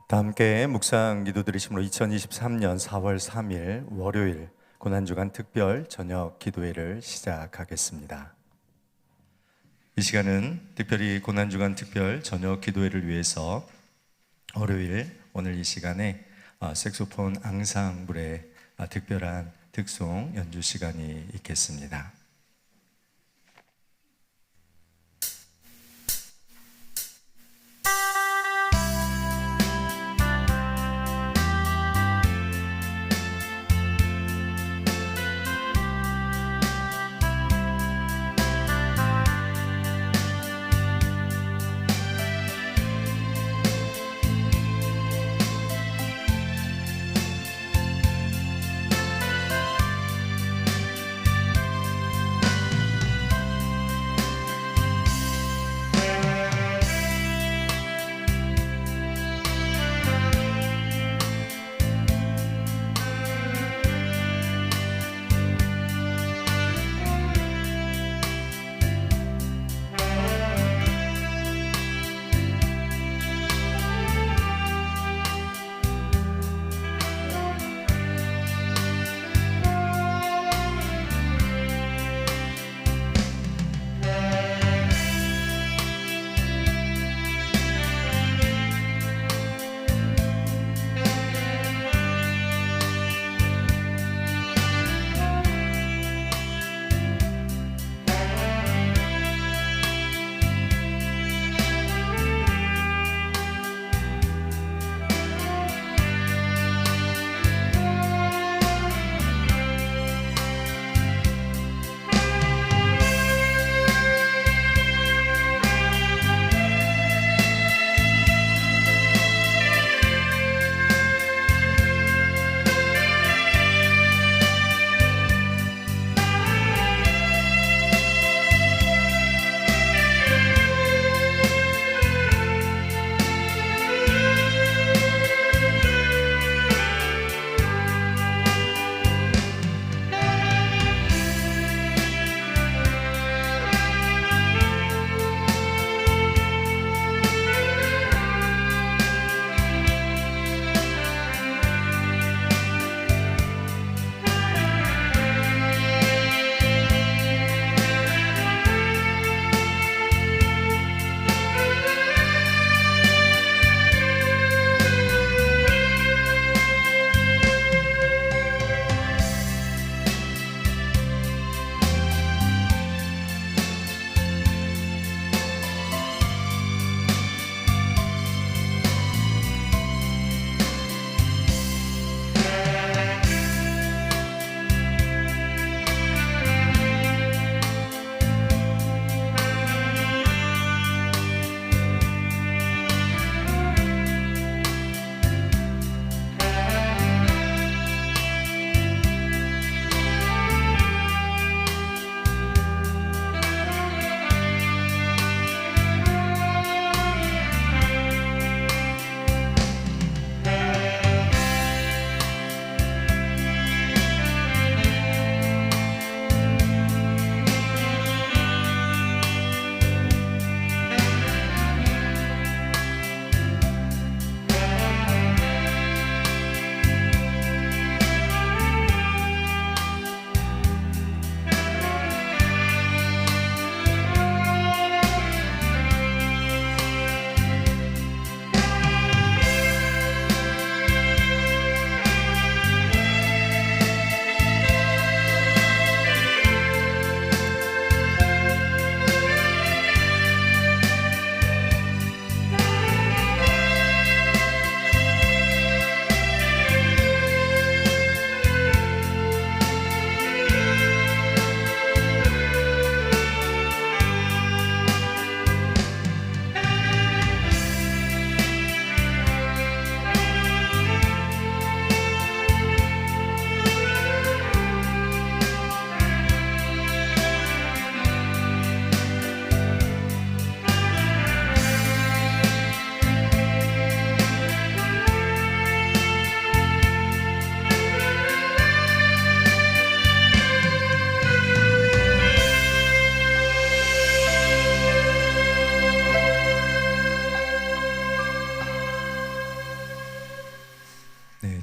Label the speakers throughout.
Speaker 1: 다 함께 묵상 기도 드리심으로 2023년 4월 3일 월요일 고난주간 특별 저녁 기도회를 시작하겠습니다. 이 시간은 특별히 고난주간 특별 저녁 기도회를 위해서 월요일 오늘 이 시간에 색소폰 앙상블의 특별한 특송 연주 시간이 있겠습니다.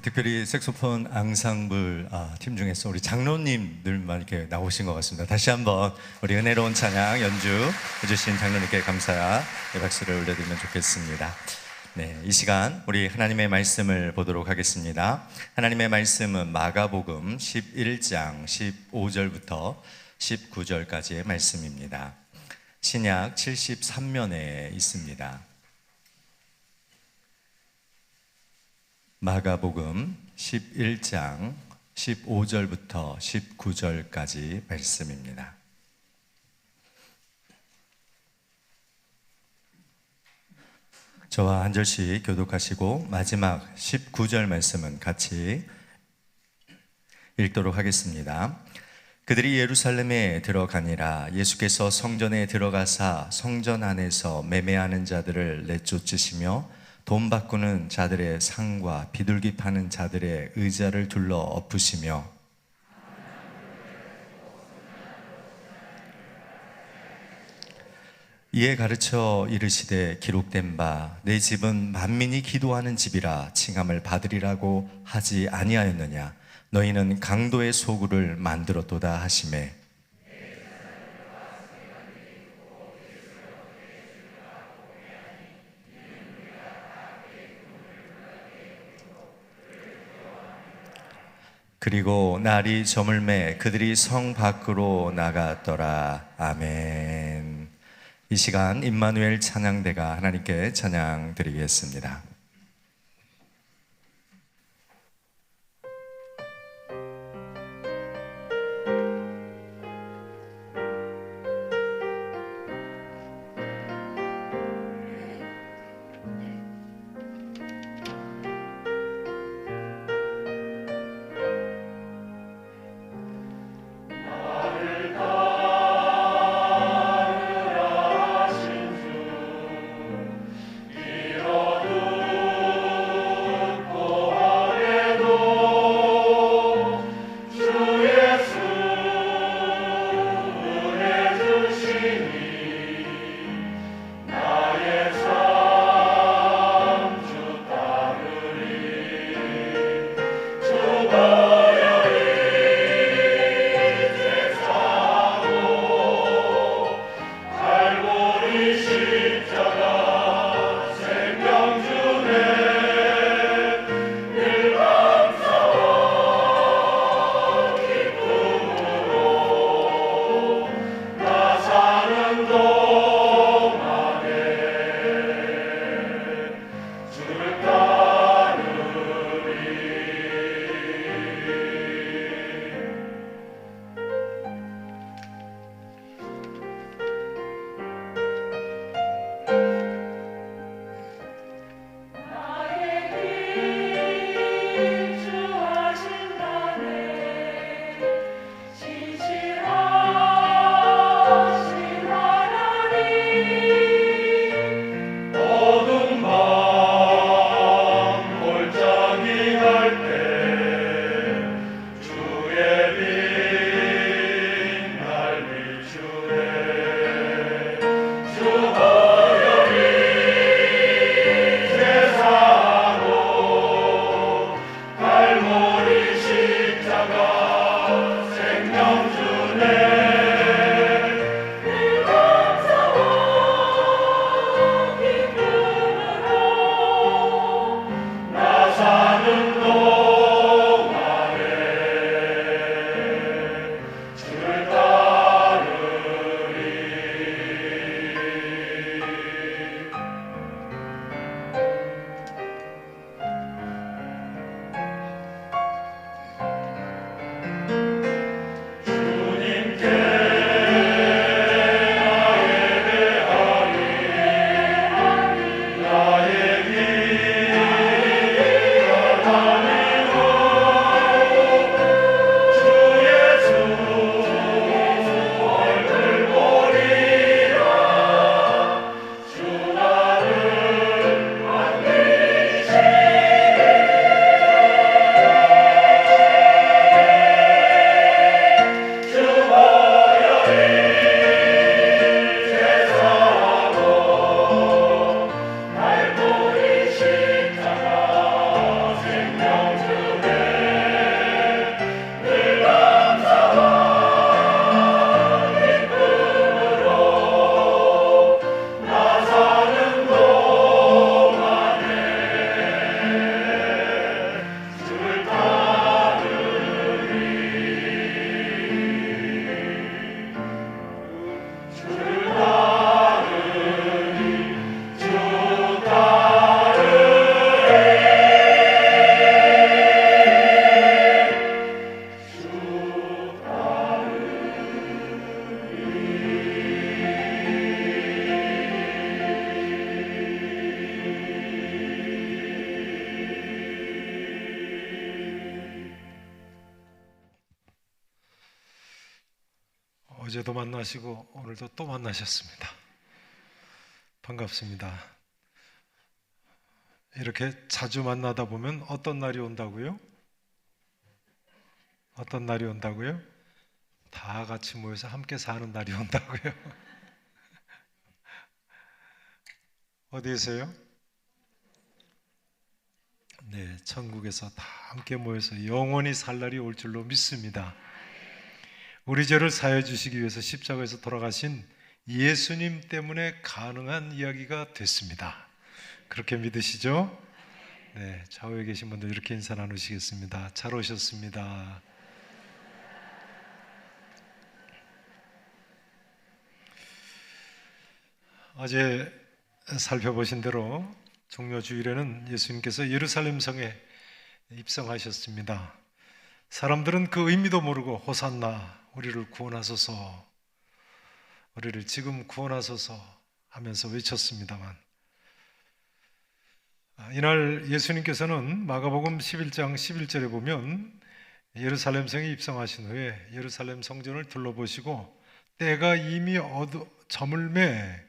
Speaker 1: 특별히 색소폰 앙상블 팀 중에서 우리 장로님들만 이렇게 나오신 것 같습니다. 다시 한번 우리 은혜로운 찬양 연주 해주신 장로님께 감사의 박수를 올려드리면 좋겠습니다. 네, 이 시간 우리 하나님의 말씀을 보도록 하겠습니다. 하나님의 말씀은 마가복음 11장 15절부터 19절까지의 말씀입니다. 신약 73면에 있습니다. 마가복음 11장 15절부터 19절까지 말씀입니다. 저와 한 절씩 교독하시고 마지막 19절 말씀은 같이 읽도록 하겠습니다. 그들이 예루살렘에 들어가니라. 예수께서 성전에 들어가사 성전 안에서 매매하는 자들을 내쫓으시며 돈 바꾸는 자들의 상과 비둘기 파는 자들의 의자를 둘러 엎으시며 이에 가르쳐 이르시되 기록된 바 내 집은 만민이 기도하는 집이라 칭함을 받으리라고 하지 아니하였느냐. 너희는 강도의 소굴을 만들었도다 하시매 그리고 날이 저물매 그들이 성 밖으로 나갔더라. 아멘. 이 시간 임마누엘 찬양대가 하나님께 찬양 드리겠습니다.
Speaker 2: 이뤄둔 어제도 만나시고 오늘도 또 만나셨습니다. 반갑습니다. 이렇게 자주 만나다 보면 어떤 날이 온다고요? 어떤 날이 온다고요? 다 같이 모여서 함께 사는 날이 온다고요? 어디에서요? 네, 천국에서 다 함께 모여서 영원히 살 날이 올 줄로 믿습니다. 우리 죄를 사해 주시기 위해서 십자가에서 돌아가신 예수님 때문에 가능한 이야기가 됐습니다. 그렇게 믿으시죠? 네, 좌우에 계신 분들 이렇게 인사 나누시겠습니다. 잘 오셨습니다. 어제 살펴보신 대로 종려 주일에는 예수님께서 예루살렘 성에 입성하셨습니다. 사람들은 그 의미도 모르고 호산나 우리를 구원하소서, 우리를 지금 구원하소서 하면서 외쳤습니다만, 이날 예수님께서는 마가복음 11장 11절에 보면 예루살렘 성에 입성하신 후에 예루살렘 성전을 둘러보시고 때가 이미 저물매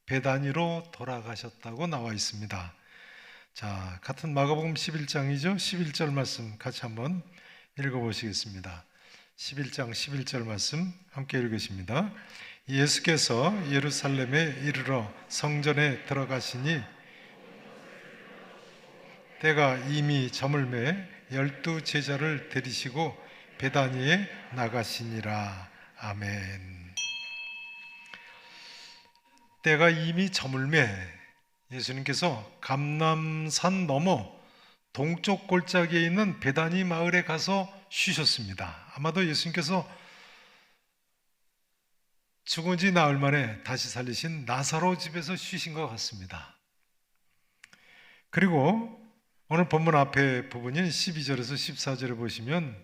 Speaker 2: 베다니로 돌아가셨다고 나와 있습니다. 자, 같은 마가복음 11장이죠. 11절 말씀 같이 한번 읽어보시겠습니다. 11장 11절 말씀 함께 읽으십니다. 예수께서 예루살렘에 이르러 성전에 들어가시니 때가 이미 저물매 12 제자를 데리시고 베다니에 나가시니라. 아멘. 때가 이미 저물매 예수님께서 감람산 너머 동쪽 골짜기에 있는 베다니 마을에 가서 쉬셨습니다. 아마도 예수님께서 죽은 지 나흘 만에 다시 살리신 나사로 집에서 쉬신 것 같습니다. 그리고 오늘 본문 앞에 부분인 12절에서 14절을 보시면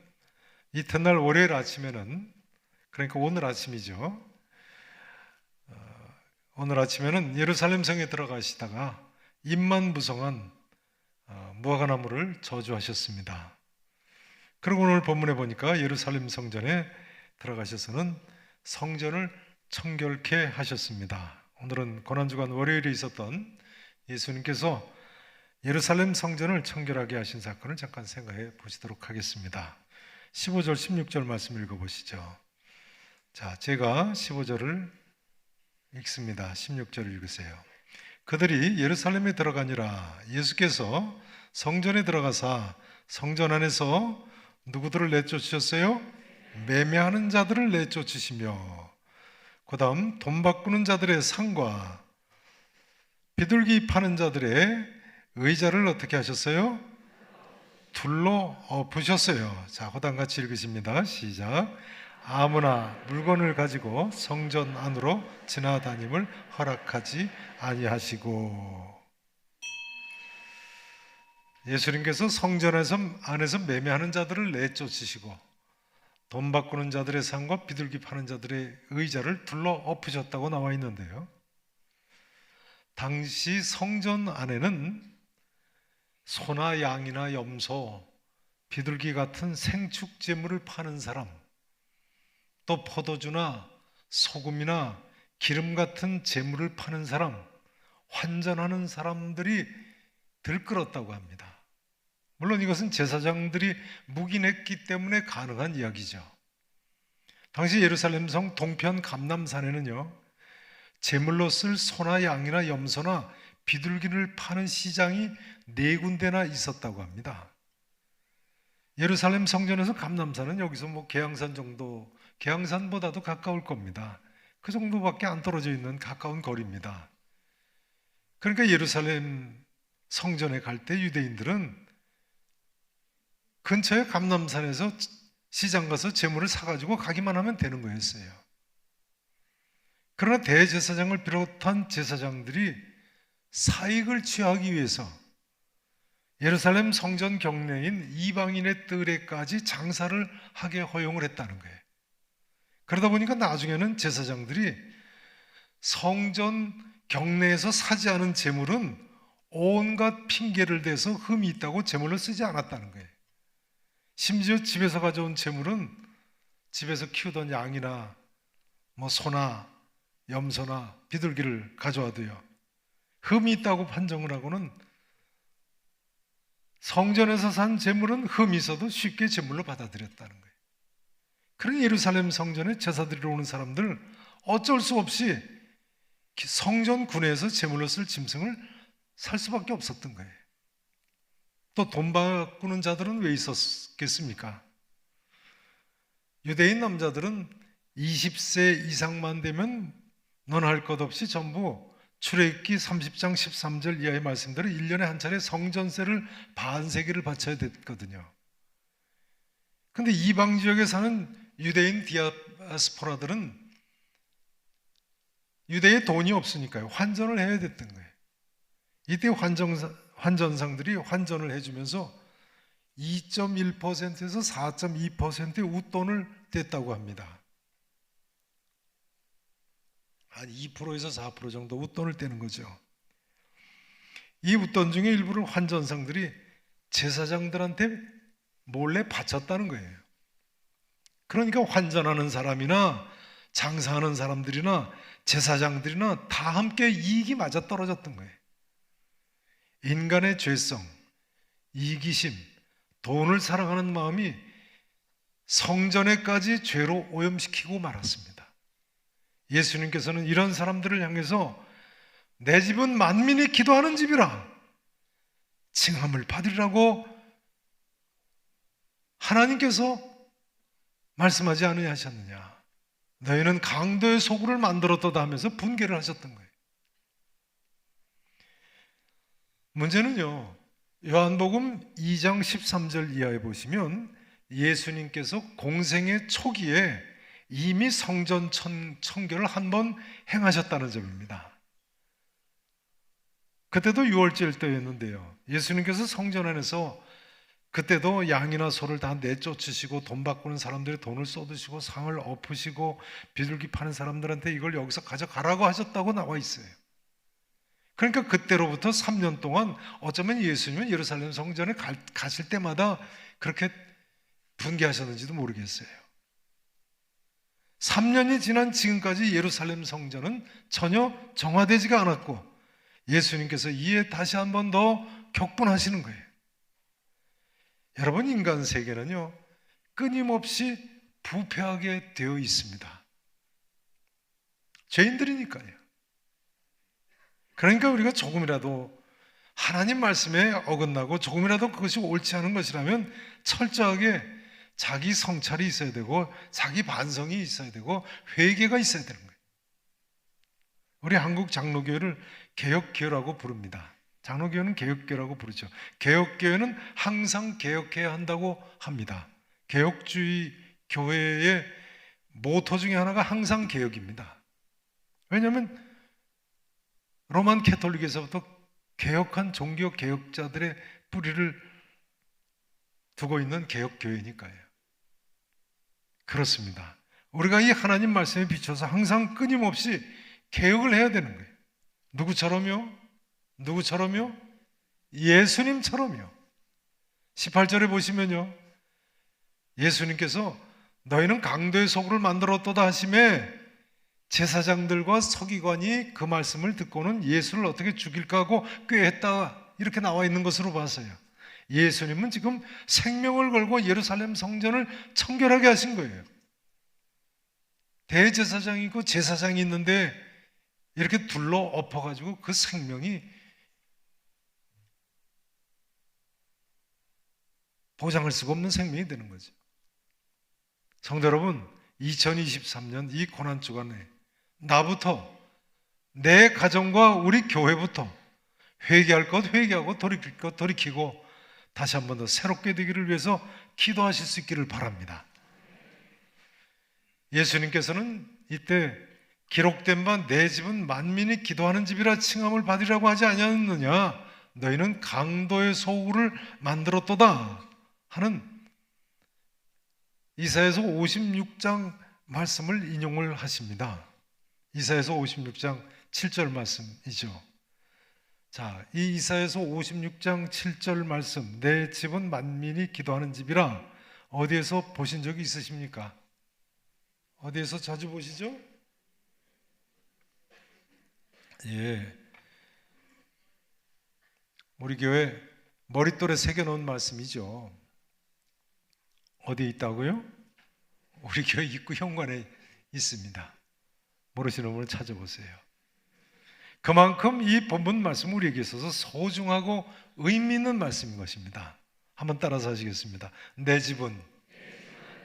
Speaker 2: 이튿날 월요일 아침에는, 그러니까 오늘 아침이죠, 오늘 아침에는 예루살렘 성에 들어가시다가 입만무성한 무화과나무를 저주하셨습니다. 그리고 오늘 본문에 보니까 예루살렘 성전에 들어가셔서는 성전을 청결케 하셨습니다. 오늘은 고난주간 월요일에 있었던 예수님께서 예루살렘 성전을 청결하게 하신 사건을 잠깐 생각해 보시도록 하겠습니다. 15절 16절 말씀 읽어보시죠. 자, 제가 15절을 읽습니다. 16절을 읽으세요. 그들이 예루살렘에 들어가니라. 예수께서 성전에 들어가사 성전 안에서 누구들을 내쫓으셨어요? 매매하는 자들을 내쫓으시며, 그 다음 돈 바꾸는 자들의 상과 비둘기 파는 자들의 의자를 어떻게 하셨어요? 둘러 엎으셨어요. 자, 호당 같이 읽으십니다. 시작. 아무나 물건을 가지고 성전 안으로 지나다님을 허락하지 아니하시고. 예수님께서 성전 안에서 매매하는 자들을 내쫓으시고 돈 바꾸는 자들의 상과 비둘기 파는 자들의 의자를 둘러 엎으셨다고 나와 있는데요, 당시 성전 안에는 소나 양이나 염소, 비둘기 같은 생축 제물을 파는 사람, 또 포도주나 소금이나 기름 같은 제물을 파는 사람, 환전하는 사람들이 들끓었다고 합니다. 물론 이것은 제사장들이 묵인했기 때문에 가능한 이야기죠. 당시 예루살렘 성 동편 감람산에는요, 제물로 쓸 소나 양이나 염소나 비둘기를 파는 시장이 4군데나 있었다고 합니다. 예루살렘 성전에서 감람산은 여기서 계양산 정도, 계양산보다도 가까울 겁니다. 그 정도밖에 안 떨어져 있는 가까운 거리입니다. 그러니까 예루살렘 성전에 갈 때 유대인들은 근처에 감람산에서 시장 가서 제물을 사가지고 가기만 하면 되는 거였어요. 그러나 대제사장을 비롯한 제사장들이 사익을 취하기 위해서 예루살렘 성전 경내인 이방인의 뜰에까지 장사를 하게 허용을 했다는 거예요. 그러다 보니까 나중에는 제사장들이 성전 경내에서 사지 않은 제물은 온갖 핑계를 대서 흠이 있다고 제물로 쓰지 않았다는 거예요. 심지어 집에서 가져온 제물은 집에서 키우던 양이나 뭐 소나 염소나 비둘기를 가져와도요, 흠이 있다고 판정을 하고는 성전에서 산 제물은 흠이 있어도 쉽게 제물로 받아들였다는 거예요. 그러니 예루살렘 성전에 제사 드리러 오는 사람들 어쩔 수 없이 성전 군에서 제물로 쓸 짐승을 살 수밖에 없었던 거예요. 또 돈 바꾸는 자들은 왜 있었겠습니까? 유대인 남자들은 20세 이상만 되면 넌 할 것 없이 전부 출애굽기 30장 13절 이하의 말씀대로 1년에 한 차례 성전세를 반세기를 바쳐야 됐거든요. 근데 이방 지역에 사는 유대인 디아스포라들은 유대에 돈이 없으니까요, 환전을 해야 됐던 거예요. 이때 환전상들이 환전을 해주면서 2.1%에서 4.2%의 웃돈을 뗐다고 합니다. 한 2%에서 4% 정도 웃돈을 떼는 거죠. 이 웃돈 중에 일부를 환전상들이 제사장들한테 몰래 바쳤다는 거예요. 그러니까 환전하는 사람이나 장사하는 사람들이나 제사장들이나 다 함께 이익이 맞아떨어졌던 거예요. 인간의 죄성, 이기심, 돈을 사랑하는 마음이 성전에까지 죄로 오염시키고 말았습니다. 예수님께서는 이런 사람들을 향해서 내 집은 만민이 기도하는 집이라 칭함을 받으리라고 하나님께서 말씀하지 않으셨느냐. 너희는 강도의 소굴을 만들었도다 하면서 분개를 하셨던 거예요. 문제는요, 요한복음 2장 13절 이하에 보시면 예수님께서 공생의 초기에 이미 성전 청결을 한 번 행하셨다는 점입니다. 그때도 유월절 때였는데요, 예수님께서 성전 안에서 그때도 양이나 소를 다 내쫓으시고 돈 바꾸는 사람들의 돈을 쏟으시고 상을 엎으시고 비둘기 파는 사람들한테 이걸 여기서 가져가라고 하셨다고 나와 있어요. 그러니까 그때로부터 3년 동안 어쩌면 예수님은 예루살렘 성전에 가실 때마다 그렇게 분개하셨는지도 모르겠어요. 3년이 지난 지금까지 예루살렘 성전은 전혀 정화되지가 않았고 예수님께서 이에 다시 한 번 더 격분하시는 거예요. 여러분, 인간 세계는요, 끊임없이 부패하게 되어 있습니다. 죄인들이니까요. 그러니까 우리가 조금이라도 하나님 말씀에 어긋나고 조금이라도 그것이 옳지 않은 것이라면 철저하게 자기 성찰이 있어야 되고 자기 반성이 있어야 되고 회개가 있어야 되는 거예요. 우리 한국 장로교회를 개혁교회라고 부릅니다. 장로교회는 개혁교회라고 부르죠. 개혁교회는 항상 개혁해야 한다고 합니다. 개혁주의 교회의 모토 중에 하나가 항상 개혁입니다. 왜냐하면 로만 캐톨릭에서부터 개혁한 종교 개혁자들의 뿌리를 두고 있는 개혁교회니까요. 그렇습니다. 우리가 이 하나님 말씀에 비춰서 항상 끊임없이 개혁을 해야 되는 거예요. 누구처럼요? 누구처럼요? 예수님처럼요. 18절에 보시면요, 예수님께서 너희는 강도의 소굴을 만들었도다 하심에 제사장들과 서기관이 그 말씀을 듣고는 예수를 어떻게 죽일까 하고 꾀했다, 이렇게 나와 있는 것으로 봤어요. 예수님은 지금 생명을 걸고 예루살렘 성전을 청결하게 하신 거예요. 대제사장이 있고 제사장이 있는데 이렇게 둘러 엎어가지고 그 생명이 보장할 수가 없는 생명이 되는 거죠. 성도 여러분, 2023년 이 고난주간에 나부터, 내 가정과 우리 교회부터 회개할 것 회개하고 돌이킬 것 돌이키고 다시 한 번 더 새롭게 되기를 위해서 기도하실 수 있기를 바랍니다. 예수님께서는 이때 기록된 바 내 집은 만민이 기도하는 집이라 칭함을 받으리라고 하지 아니하였느냐, 너희는 강도의 소굴을 만들었도다 하는 이사야서 56장 말씀을 인용을 하십니다. 이사야서 56장 7절 말씀이죠. 자, 이 이사야서 56장 7절 말씀, 내 집은 만민이 기도하는 집이라, 어디에서 보신 적이 있으십니까? 어디에서 자주 보시죠? 예, 우리 교회 머릿돌에 새겨놓은 말씀이죠. 어디에 있다고요? 우리 교회 입구 현관에 있습니다. 모르시는 분은 찾아보세요. 그만큼 이 본문 말씀 우리에게 있어서 소중하고 의미 있는 말씀인 것입니다. 한번 따라서 하시겠습니다. 내 집은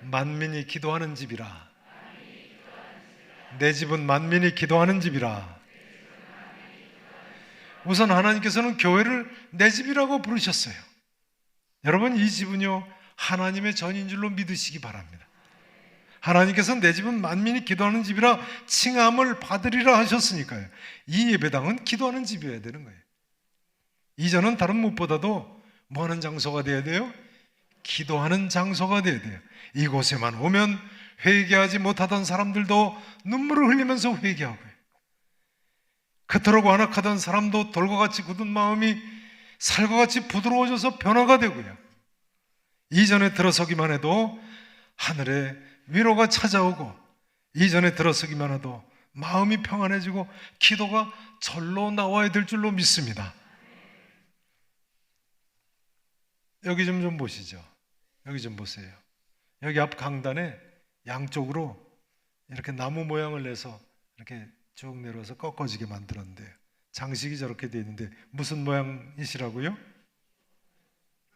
Speaker 2: 만민이 기도하는 집이라. 내 집은 만민이 기도하는 집이라. 우선 하나님께서는 교회를 내 집이라고 부르셨어요. 여러분, 이 집은요 하나님의 전인 줄로 믿으시기 바랍니다. 하나님께서는 내 집은 만민이 기도하는 집이라 칭함을 받으리라 하셨으니까요. 이 예배당은 기도하는 집이어야 되는 거예요. 이전은 다른 무엇보다도 뭐 하는 장소가 되어야 돼요? 기도하는 장소가 되어야 돼요. 이곳에만 오면 회개하지 못하던 사람들도 눈물을 흘리면서 회개하고요, 그토록 완악하던 사람도 돌과 같이 굳은 마음이 살과 같이 부드러워져서 변화가 되고요, 이전에 들어서기만 해도 하늘에 위로가 찾아오고, 이전에 들어서기만 해도 마음이 평안해지고 기도가 절로 나와야 될 줄로 믿습니다. 여기 좀 보시죠. 여기 좀 보세요. 여기 앞 강단에 양쪽으로 이렇게 나무 모양을 내서 이렇게 쭉 내려와서 꺾어지게 만들었는데요, 장식이 저렇게 되어 있는데 무슨 모양이시라고요?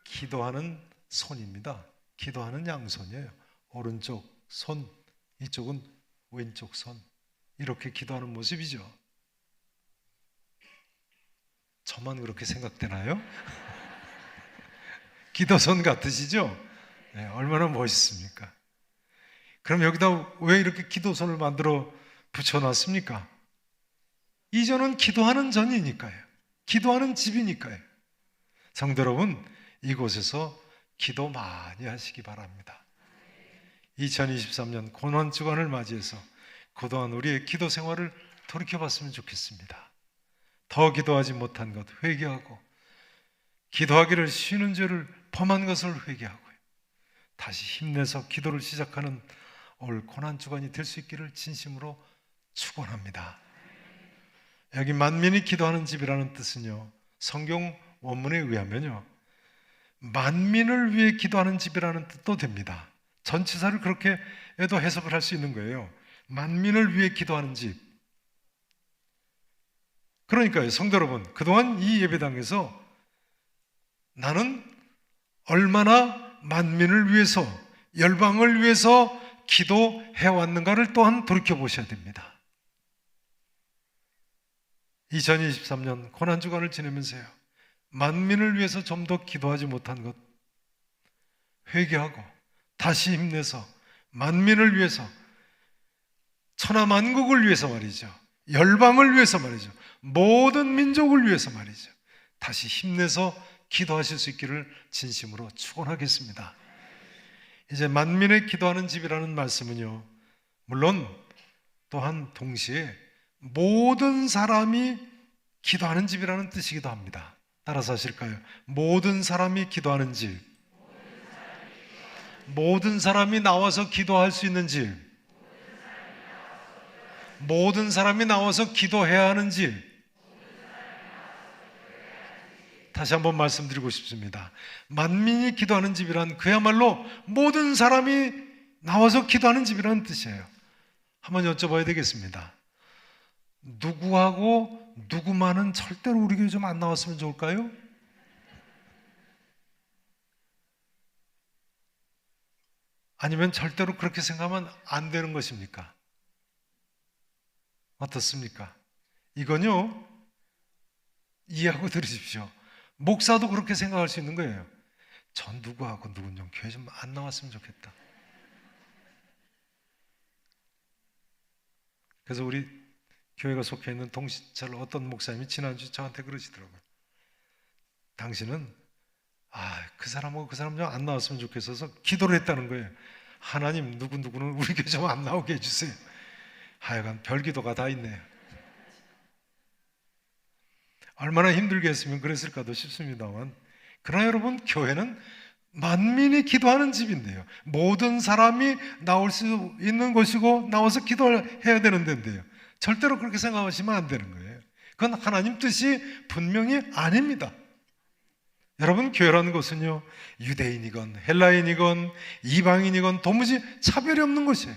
Speaker 2: 기도하는 손입니다. 기도하는 양손이에요. 오른쪽 손, 이쪽은 왼쪽 손. 이렇게 기도하는 모습이죠. 저만 그렇게 생각되나요? 기도손 같으시죠? 네, 얼마나 멋있습니까? 그럼 여기다 왜 이렇게 기도손을 만들어 붙여놨습니까? 이전은 기도하는 전이니까요. 기도하는 집이니까요. 성도 여러분, 이곳에서 기도 많이 하시기 바랍니다. 2023년 고난주간을 맞이해서 그동안 우리의 기도 생활을 돌이켜봤으면 좋겠습니다. 더 기도하지 못한 것 회개하고, 기도하기를 쉬는 죄를 범한 것을 회개하고요, 다시 힘내서 기도를 시작하는 올 고난주간이 될 수 있기를 진심으로 축원합니다. 여기 만민이 기도하는 집이라는 뜻은요, 성경 원문에 의하면요, 만민을 위해 기도하는 집이라는 뜻도 됩니다. 전치사를 그렇게 해도 해석을 할 수 있는 거예요. 만민을 위해 기도하는 집. 그러니까요, 성도 여러분, 그동안 이 예배당에서 나는 얼마나 만민을 위해서, 열방을 위해서 기도해 왔는가를 또한 돌이켜 보셔야 됩니다. 2023년 고난주간을 지내면서요, 만민을 위해서 좀 더 기도하지 못한 것 회개하고 다시 힘내서 만민을 위해서, 천하만국을 위해서 말이죠, 열방을 위해서 말이죠, 모든 민족을 위해서 말이죠, 다시 힘내서 기도하실 수 있기를 진심으로 축원하겠습니다. 이제 만민의 기도하는 집이라는 말씀은요, 물론 또한 동시에 모든 사람이 기도하는 집이라는 뜻이기도 합니다. 따라서 하실까요? 모든 사람이 기도하는 집, 모든 사람이 나와서 기도할 수 있는 집, 모든 사람이 나와서 기도해야 하는 집. 다시 한번 말씀드리고 싶습니다. 만민이 기도하는 집이란 그야말로 모든 사람이 나와서 기도하는 집이라는 뜻이에요. 한번 여쭤봐야 되겠습니다. 누구하고 누구만은 절대로 우리 교회 좀 안 나왔으면 좋을까요? 아니면 절대로 그렇게 생각하면 안 되는 것입니까? 어떻습니까? 이건요, 이해하고 들으십시오. 목사도 그렇게 생각할 수 있는 거예요. 전 누구하고 누군 좀 교회 좀 안 나왔으면 좋겠다. 그래서 우리 교회가 속해 있는 동시철 어떤 목사님이 지난주 저한테 그러시더라고요. 당신은 그 사람하고 그 사람 좀 안 나왔으면 좋겠어서 기도를 했다는 거예요. 하나님, 누구누구는 우리 교회 좀 안 나오게 해주세요. 하여간 별 기도가 다 있네요. 얼마나 힘들게 했으면 그랬을까도 싶습니다만, 그러나 여러분, 교회는 만민이 기도하는 집인데요, 모든 사람이 나올 수 있는 곳이고 나와서 기도해야 되는 데인데요, 절대로 그렇게 생각하시면 안 되는 거예요. 그건 하나님 뜻이 분명히 아닙니다. 여러분, 교회라는 것은요, 유대인이건 헬라인이건 이방인이건 도무지 차별이 없는 것이에요.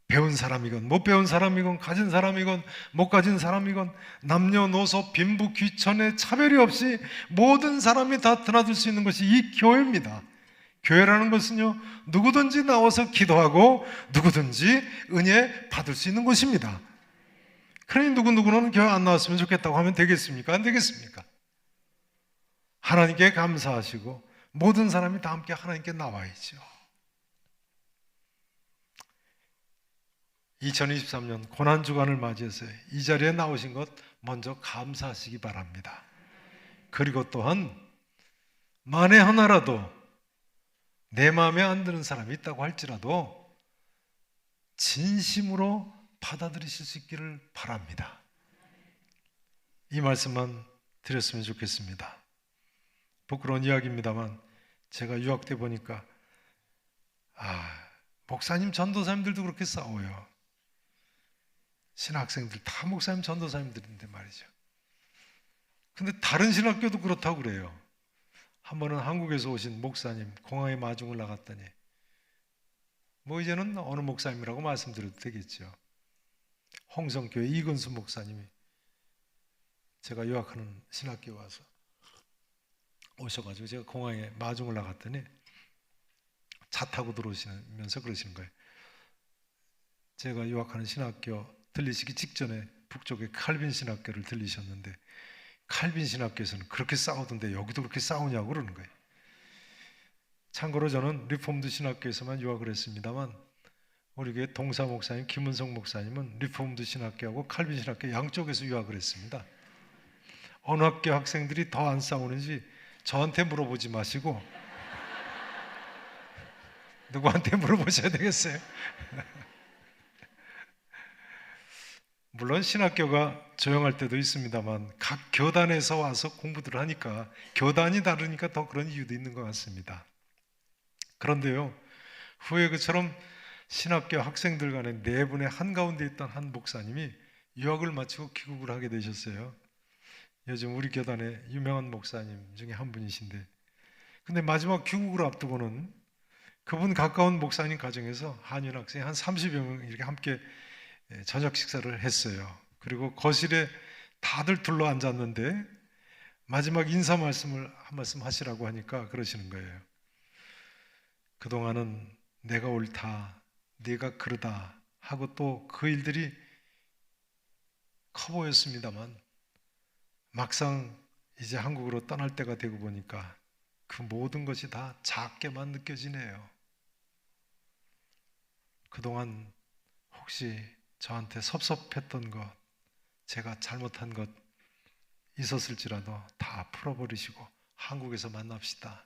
Speaker 2: 배운 사람이건 못 배운 사람이건 가진 사람이건 못 가진 사람이건 남녀노소 빈부 귀천의 차별이 없이 모든 사람이 다 드나들 수 있는 것이 이 교회입니다. 교회라는 것은요, 누구든지 나와서 기도하고 누구든지 은혜 받을 수 있는 곳입니다. 그러니 누구는 교회 안 나왔으면 좋겠다고 하면 되겠습니까? 안 되겠습니까? 하나님께 감사하시고 모든 사람이 다 함께 하나님께 나와야죠. 2023년 고난주간을 맞이해서 이 자리에 나오신 것 먼저 감사하시기 바랍니다. 그리고 또한 만에 하나라도 내 마음에 안 드는 사람이 있다고 할지라도 진심으로 받아들이실 수 있기를 바랍니다. 이 말씀만 드렸으면 좋겠습니다. 부끄러운 이야기입니다만 제가 유학 때 보니까 목사님 전도사님들도 그렇게 싸워요. 신학생들 다 목사님 전도사님들인데 말이죠. 근데 다른 신학교도 그렇다고 그래요. 한 번은 한국에서 오신 목사님 공항에 마중을 나갔더니 이제는 어느 목사님이라고 말씀드려도 되겠죠. 홍성교회 이근수 목사님이 제가 유학하는 신학교에 와서 오셔가지고 제가 공항에 마중을 나갔더니 차 타고 들어오시면서 그러시는 거예요. 제가 유학하는 신학교 들리시기 직전에 북쪽의 칼빈 신학교를 들리셨는데 칼빈 신학교에서는 그렇게 싸우던데 여기도 그렇게 싸우냐고 그러는 거예요. 참고로 저는 리폼드 신학교에서만 유학을 했습니다만 우리 교회 동사 목사님 김은성 목사님은 리폼드 신학교하고 칼빈 신학교 양쪽에서 유학을 했습니다. 어느 학교 학생들이 더 안 싸우는지 저한테 물어보지 마시고 누구한테 물어보셔야 되겠어요. 물론 신학교가 조용할 때도 있습니다만 각 교단에서 와서 공부들 하니까 교단이 다르니까 더 그런 이유도 있는 것 같습니다. 그런데요, 후에 그처럼 신학교 학생들 간에 내분의 한가운데 있던 한 목사님이 유학을 마치고 귀국을 하게 되셨어요. 요즘 우리 교단의 유명한 목사님 중에 한 분이신데, 근데 마지막 귀국을 앞두고는 그분 가까운 목사님 가정에서 한인 학생이 한 30여 명 이렇게 함께 저녁 식사를 했어요. 그리고 거실에 다들 둘러 앉았는데 마지막 인사 말씀을 한 말씀 하시라고 하니까 그러시는 거예요. 그동안은 내가 옳다, 네가 그르다 하고 또 그 일들이 커 보였습니다만 막상 이제 한국으로 떠날 때가 되고 보니까 그 모든 것이 다 작게만 느껴지네요. 그동안 혹시 저한테 섭섭했던 것, 제가 잘못한 것 있었을지라도 다 풀어버리시고 한국에서 만납시다.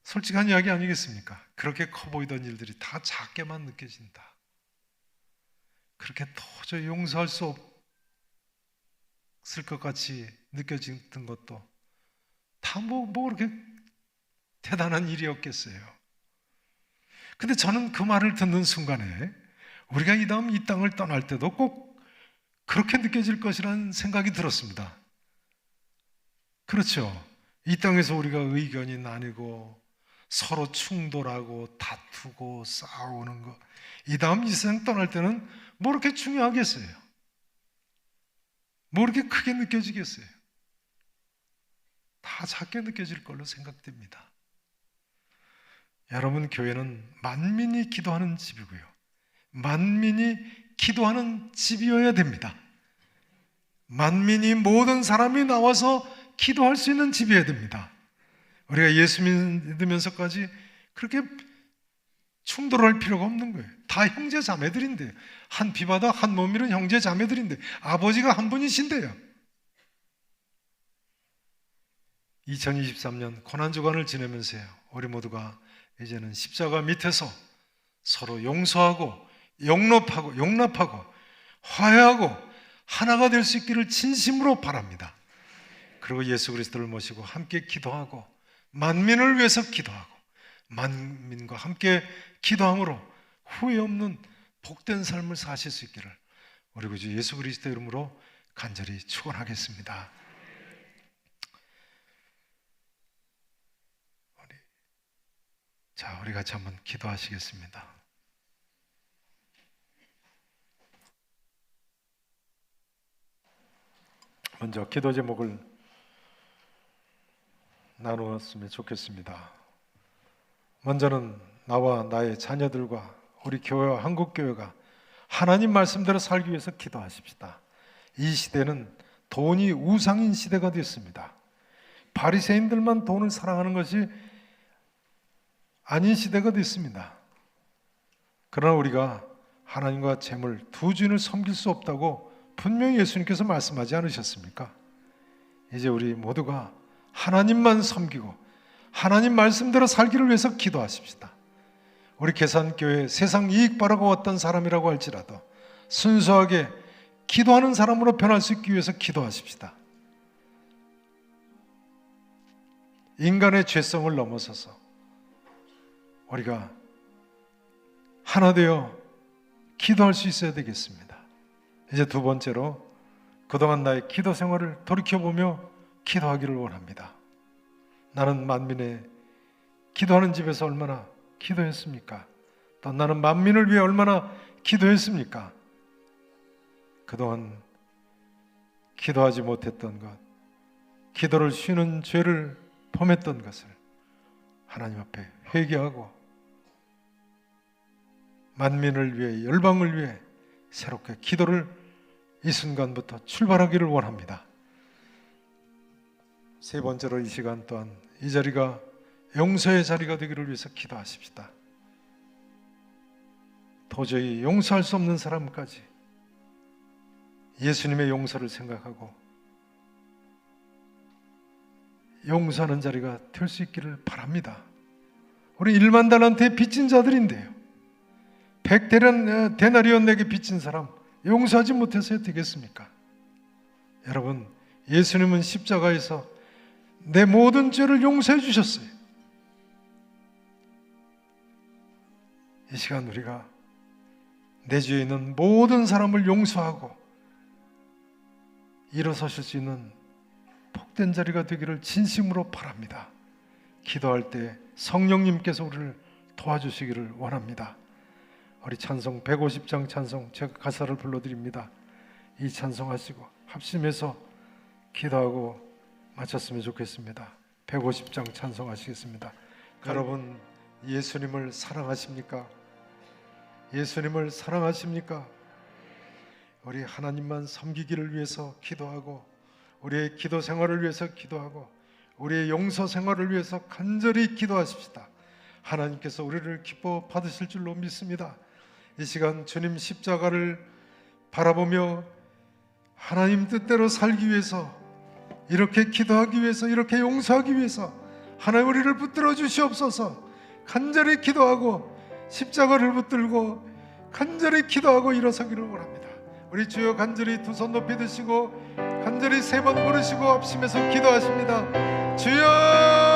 Speaker 2: 솔직한 이야기 아니겠습니까? 그렇게 커 보이던 일들이 다 작게만 느껴진다. 그렇게 도저히 용서할 수 없을 것 같이 느껴지던 것도 다 뭐 그렇게 대단한 일이었겠어요. 근데 저는 그 말을 듣는 순간에 우리가 이 다음 이 땅을 떠날 때도 꼭 그렇게 느껴질 것이라는 생각이 들었습니다. 그렇죠. 이 땅에서 우리가 의견이 나뉘고 서로 충돌하고 다투고 싸우는 거, 이 다음 이 세상 떠날 때는 뭐 그렇게 중요하겠어요? 뭐 그렇게 크게 느껴지겠어요? 다 작게 느껴질 걸로 생각됩니다. 여러분, 교회는 만민이 기도하는 집이고요, 만민이 기도하는 집이어야 됩니다. 만민이 모든 사람이 나와서 기도할 수 있는 집이어야 됩니다. 우리가 예수 믿으면서까지 그렇게 충돌할 필요가 없는 거예요. 다 형제 자매들인데, 한 피바다 한 몸이는 형제 자매들인데 아버지가 한 분이신데요. 2023년 고난주간을 지내면서요, 우리 모두가 이제는 십자가 밑에서 서로 용서하고 용납하고 화해하고 하나가 될 수 있기를 진심으로 바랍니다. 그리고 예수 그리스도를 모시고 함께 기도하고 만민을 위해서 기도하고 만민과 함께 기도함으로 후회 없는 복된 삶을 사실 수 있기를 우리 구주 예수 그리스도 이름으로 간절히 축원하겠습니다. 우리 같이 한번 기도하시겠습니다. 먼저 기도 제목을 나누었으면 좋겠습니다. 먼저는 나와 나의 자녀들과 우리 교회와 한국교회가 하나님 말씀대로 살기 위해서 기도하십시다. 이 시대는 돈이 우상인 시대가 됐습니다. 바리새인들만 돈을 사랑하는 것이 아닌 시대가 됐습니다. 그러나 우리가 하나님과 재물 두 주인을 섬길 수 없다고 분명히 예수님께서 말씀하지 않으셨습니까? 이제 우리 모두가 하나님만 섬기고 하나님 말씀대로 살기를 위해서 기도하십시다. 우리 계산교회 세상 이익 바라고 왔던 사람이라고 할지라도 순수하게 기도하는 사람으로 변할 수 있기 위해서 기도하십시다. 인간의 죄성을 넘어서서 우리가 하나 되어 기도할 수 있어야 되겠습니다. 이제 두 번째로 그동안 나의 기도 생활을 돌이켜보며 기도하기를 원합니다. 나는 만민의 기도하는 집에서 얼마나 기도했습니까? 또 나는 만민을 위해 얼마나 기도했습니까? 그동안 기도하지 못했던 것, 기도를 쉬는 죄를 범했던 것을 하나님 앞에 회개하고 만민을 위해, 열방을 위해 새롭게 기도를 이 순간부터 출발하기를 원합니다. 세 번째로 이 시간 또한 이 자리가 용서의 자리가 되기를 위해서 기도하십시다. 도저히 용서할 수 없는 사람까지 예수님의 용서를 생각하고 용서하는 자리가 될 수 있기를 바랍니다. 우리 1만 달란트에 빚진 자들인데요, 100데나리온 내게 빚진 사람 용서하지 못해서 되겠습니까? 여러분, 예수님은 십자가에서 내 모든 죄를 용서해 주셨어요. 이 시간 우리가 내 주위에 있는 모든 사람을 용서하고 일어서실 수 있는 복된 자리가 되기를 진심으로 바랍니다. 기도할 때 성령님께서 우리를 도와주시기를 원합니다. 우리 찬송 150장 찬송 제가 가사를 불러드립니다. 이 찬송하시고 합심해서 기도하고 마쳤으면 좋겠습니다. 150장 찬송하시겠습니다. 여러분, 예수님을 사랑하십니까? 예수님을 사랑하십니까? 우리 하나님만 섬기기를 위해서 기도하고 우리의 기도 생활을 위해서 기도하고 우리의 용서 생활을 위해서 간절히 기도하십시다. 하나님께서 우리를 기뻐 받으실 줄로 믿습니다. 이 시간 주님 십자가를 바라보며 하나님 뜻대로 살기 위해서, 이렇게 기도하기 위해서, 이렇게 용서하기 위해서 하나님 우리를 붙들어 주시옵소서. 간절히 기도하고 십자가를 붙들고 간절히 기도하고 일어서기를 원합니다. 우리 주여 간절히 두 손 높이 드시고 간절히 3번 부르시고 합심해서 기도하십니다. 주여